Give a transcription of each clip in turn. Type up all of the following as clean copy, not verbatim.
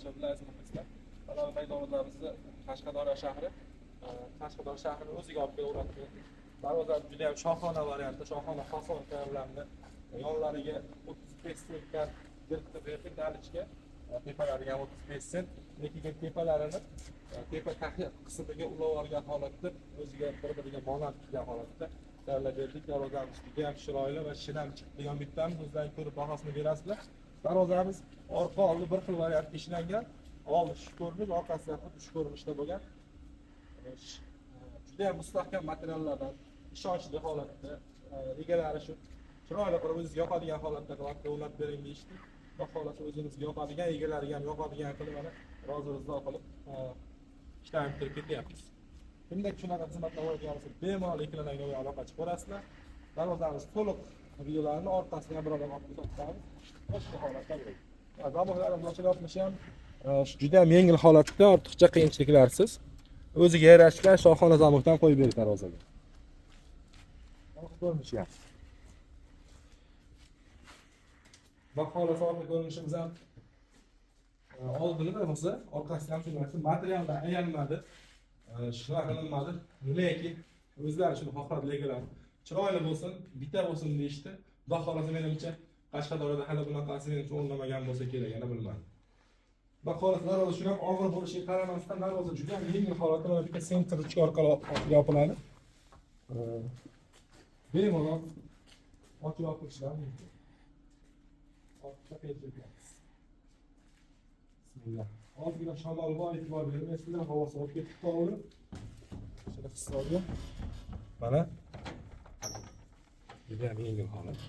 arkadaşlar bilasizlar muxlislar. Mana maydonimizda bizni Qashqadaryo shahri, Qashqadaryo shahrini o'ziga olib kelib o'rnatdik. Darvoza juda ham shohona variantda, shohona fason tayyorlandi. Yonlariga 35 sentga biritib berdik dalichga. Tepalariga 35 sent, lekin tepalarini tepa taxya qismiga ulab olgan holatda, o'ziga bir-biriga monand kelgan holatda tayyorlab berdik. Darvozamiz juda ham chiroyli va shinamchi degan bittamiz. O'zlaringiz ko'rib bahosini berasizlar. Darvozamiz orqa oldi bir xil variantda ishlangan. Oldi shu ko'rinish, orqasi ham shu ko'rinishda bo'lgan. Juda ham mustahkam materiallardan, ishonchli holatda, egalari shu chiroyli qilib o'zingizga yoqadigan holatda qilib o'rnatib bering deyishdi. Xohlasa o'zingizga yoqadigan, egalariga ham yoqadigan qilib mana rozi-rizo qilib ishlarni bitirib ketyapmiz. Bunday shunaqa xizmatlar oladigansiz, bemalol ekranlarga aloqa chiqarasizlar. Darvozamiz to'liq videolarni orqasiga bir odam olib ko'rsatamiz. Boshqa holatda bo'ladi. Zamohlarimiz ochilyapmish ham juda ham yengil holatda, ortiqcha qiyinchiliklarsiz o'ziga yarashgan shohona zamohdan qo'yib berdik darvozaga. Ko'rinishgan. Bahola orqa ko'rinishimiz ham oldini bo'lsa, orqasidan ham shunday materialdan aylanmadi. Shunaqa qilinmadi. Lekin o'zlari shuni xohladilar egalar. Chiroyli bo'lsin, bitta bo'lsin deyishdi. Xudo xolasa menimcha Qashqadaryoda hali bunaqasi menimcha o'rnamagan bo'lsa kerak, yana bilmadim. Baholat darvoza shunaq og'ir bo'lishiga qaramasdan darvoza juda ham yengil holatda mana bitta sentr ichki orqali yopiladi. Bemalol ochib yopishlar mumkin. Orqa pentiramiz. Bismillah. Ozgina shamol bor, e'tibor bering. Sizlar havosi olib ketib qoldi. Shuni hisobga. Mana juda ham yengil holat.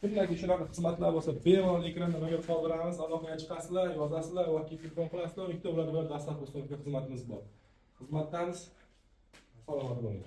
Bunlarga shunaqa xizmatlar bo'lsa, bemalol ekranda nomer qoldiramiz. Aloqaga chiqasizlar, yozasizlar yoki telefon qilasizlar. Ikkita ular bilan dastlab xizmatimiz bor. Xizmatdamiz. Salomat bo'ling.